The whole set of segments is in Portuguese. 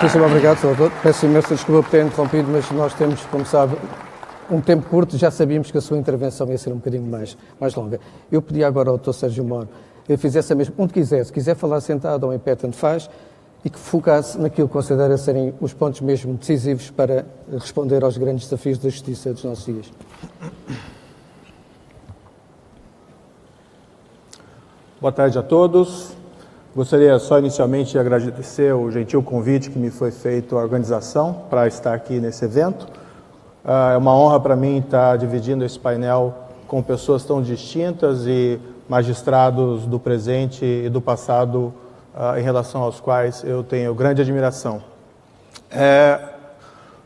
Muitíssimo obrigado, Sr. Doutor. Peço imensa desculpa por ter interrompido, mas nós temos, como sabe, um tempo curto. Já sabíamos que a sua intervenção ia ser um bocadinho mais longa. Eu pedi agora ao Dr. Sérgio Moro que fizesse a mesma, onde quiser, se quiser falar sentado ou em pé, tanto faz, e que focasse naquilo que considera serem os pontos mesmo decisivos para responder aos grandes desafios da justiça dos nossos dias. Boa tarde a todos. Gostaria só inicialmente de agradecer o gentil convite que me foi feito à organização para estar aqui nesse evento. É uma honra para mim estar dividindo esse painel com pessoas tão distintas e magistrados do presente e do passado em relação aos quais eu tenho grande admiração.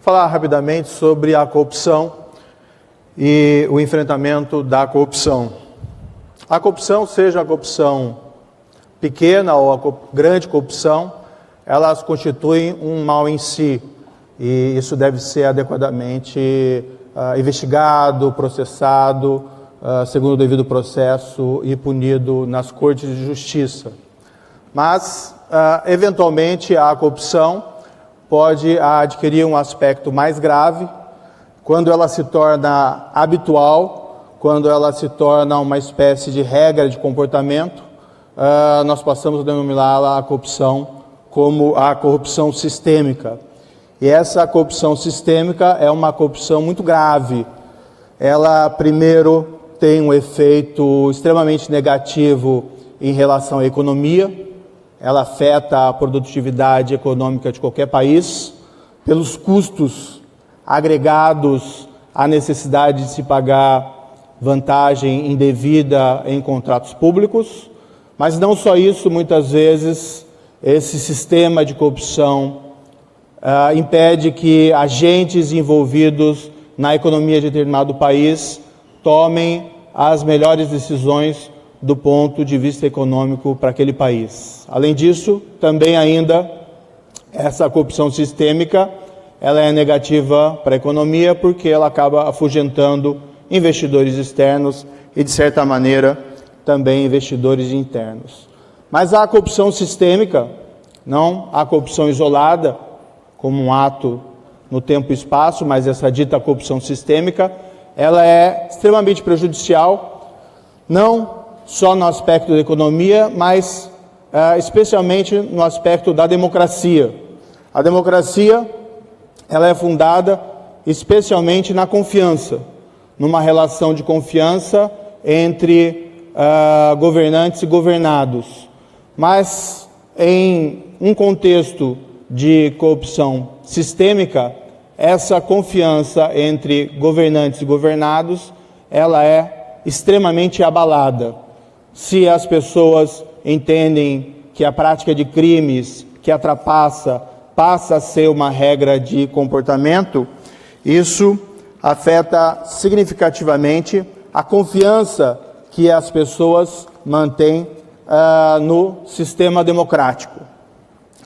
Falar rapidamente sobre a corrupção e o enfrentamento da corrupção. A corrupção, seja a corrupção pequena ou a grande corrupção, elas constituem um mal em si, e isso deve ser adequadamente investigado, processado, segundo o devido processo e punido nas cortes de justiça. Mas, eventualmente, a corrupção pode adquirir um aspecto mais grave quando ela se torna habitual, quando ela se torna uma espécie de regra de comportamento. Nós passamos a denominá-la a corrupção como a corrupção sistêmica. E essa corrupção sistêmica é uma corrupção muito grave. Ela, primeiro, tem um efeito extremamente negativo em relação à economia. Ela afeta a produtividade econômica de qualquer país, pelos custos agregados à necessidade de se pagar vantagem indevida em contratos públicos. Mas não só isso, muitas vezes esse sistema de corrupção impede que agentes envolvidos na economia de determinado país tomem as melhores decisões do ponto de vista econômico para aquele país. Além disso, também ainda essa corrupção sistêmica, ela é negativa para a economia porque ela acaba afugentando investidores externos e, de certa maneira, também investidores internos. Mas a corrupção sistêmica, não a corrupção isolada, como um ato no tempo e espaço, mas essa dita corrupção sistêmica, ela é extremamente prejudicial, não só no aspecto da economia, mas especialmente no aspecto da democracia. A democracia, ela é fundada especialmente na confiança, numa relação de confiança entre governantes e governados. Mas em um contexto de corrupção sistêmica, essa confiança entre governantes e governados, ela é extremamente abalada. Se as pessoas entendem que a prática de crimes que a trapaça passa a ser uma regra de comportamento, isso afeta significativamente a confiança que as pessoas mantêm no sistema democrático.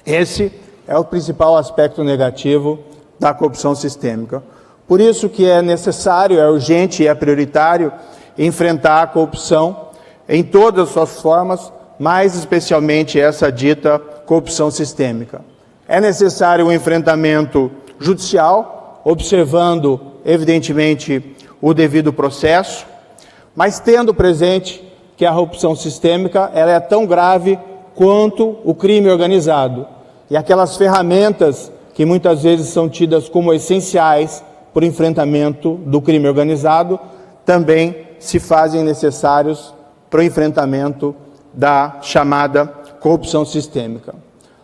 Esse é o principal aspecto negativo da corrupção sistêmica. Por isso que é necessário, é urgente e é prioritário enfrentar a corrupção em todas as suas formas, mais especialmente essa dita corrupção sistêmica. É necessário um enfrentamento judicial, observando, evidentemente, o devido processo, mas tendo presente que a corrupção sistêmica ela é tão grave quanto o crime organizado. E aquelas ferramentas que muitas vezes são tidas como essenciais para o enfrentamento do crime organizado, também se fazem necessários para o enfrentamento da chamada corrupção sistêmica.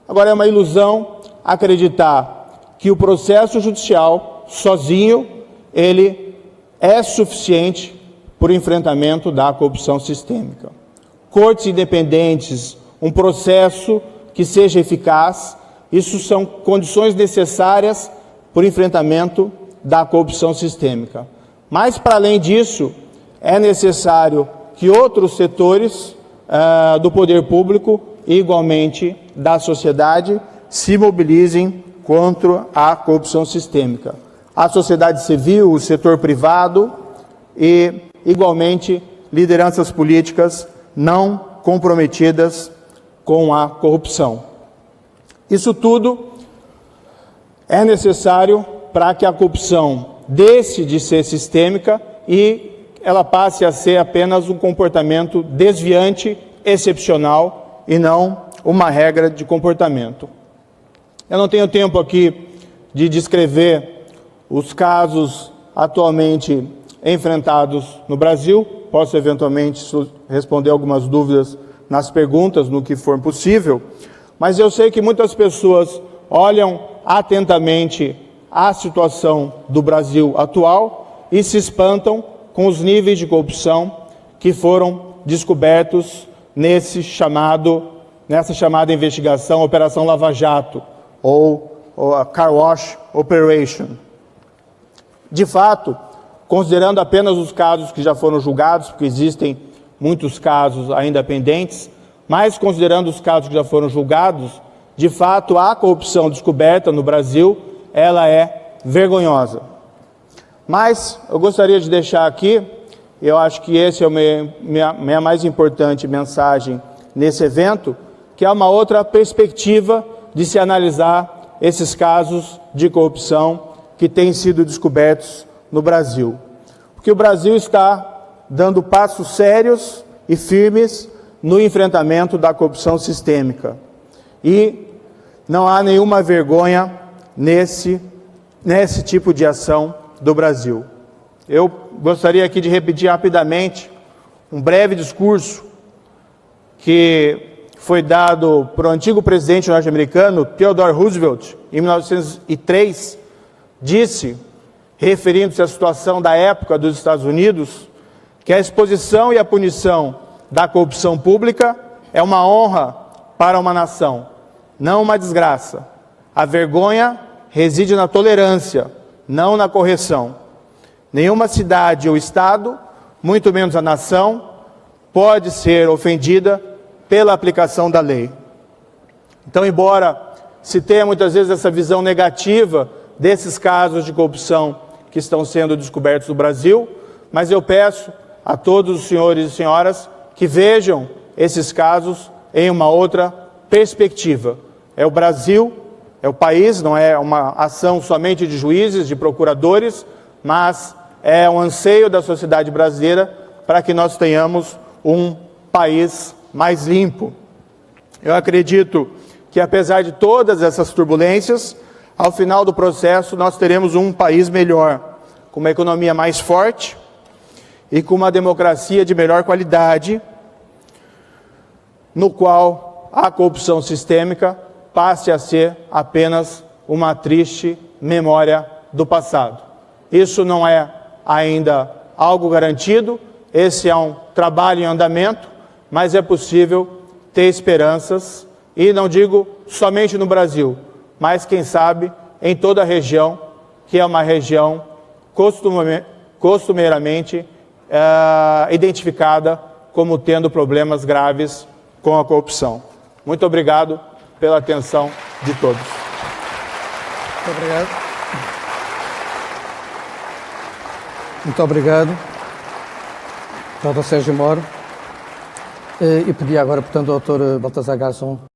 Agora, é uma ilusão acreditar que o processo judicial, sozinho, ele é suficiente para o enfrentamento da corrupção sistêmica. Cortes independentes, um processo que seja eficaz, isso são condições necessárias para o enfrentamento da corrupção sistêmica. Mas, para além disso, é necessário que outros setores do poder público e, igualmente, da sociedade se mobilizem contra a corrupção sistêmica. A sociedade civil, o setor privado e, igualmente, lideranças políticas não comprometidas com a corrupção. Isso tudo é necessário para que a corrupção deixe de ser sistêmica e ela passe a ser apenas um comportamento desviante, excepcional e não uma regra de comportamento. Eu não tenho tempo aqui de descrever os casos atualmente enfrentados no Brasil. Posso eventualmente responder algumas dúvidas nas perguntas, no que for possível, mas eu sei que muitas pessoas olham atentamente a situação do Brasil atual e se espantam com os níveis de corrupção que foram descobertos nessa chamada investigação Operação Lava Jato, ou a Car Wash Operation. De fato, considerando apenas os casos que já foram julgados, porque existem muitos casos ainda pendentes, mas considerando os casos que já foram julgados, de fato a corrupção descoberta no Brasil, ela é vergonhosa. Mas eu gostaria de deixar aqui, eu acho que esse é a minha mais importante mensagem nesse evento, que é uma outra perspectiva de se analisar esses casos de corrupção que têm sido descobertos no Brasil. Porque o Brasil está dando passos sérios e firmes no enfrentamento da corrupção sistêmica. E não há nenhuma vergonha nesse tipo de ação do Brasil. Eu gostaria aqui de repetir rapidamente um breve discurso que foi dado por um antigo presidente norte-americano, Theodore Roosevelt, em 1903, disse, referindo-se à situação da época dos Estados Unidos, que a exposição e a punição da corrupção pública é uma honra para uma nação, não uma desgraça. A vergonha reside na tolerância, não na correção. Nenhuma cidade ou estado, muito menos a nação, pode ser ofendida pela aplicação da lei. Então, embora se tenha muitas vezes essa visão negativa desses casos de corrupção que estão sendo descobertos no Brasil, mas eu peço a todos os senhores e senhoras que vejam esses casos em uma outra perspectiva. É o Brasil, é o país, não é uma ação somente de juízes, de procuradores, mas é um anseio da sociedade brasileira para que nós tenhamos um país mais limpo. Eu acredito que, apesar de todas essas turbulências, ao final do processo nós teremos um país melhor, com uma economia mais forte e com uma democracia de melhor qualidade, no qual a corrupção sistêmica passe a ser apenas uma triste memória do passado. Isso não é ainda algo garantido, esse é um trabalho em andamento, mas é possível ter esperanças, e não digo somente no Brasil, mas quem sabe em toda a região, que é uma região costumeiramente identificada como tendo problemas graves com a corrupção. Muito obrigado pela atenção de todos. Muito obrigado. Muito obrigado, Dr. Sérgio Moro. E pedi agora, portanto, ao Dr. Baltasar Garzón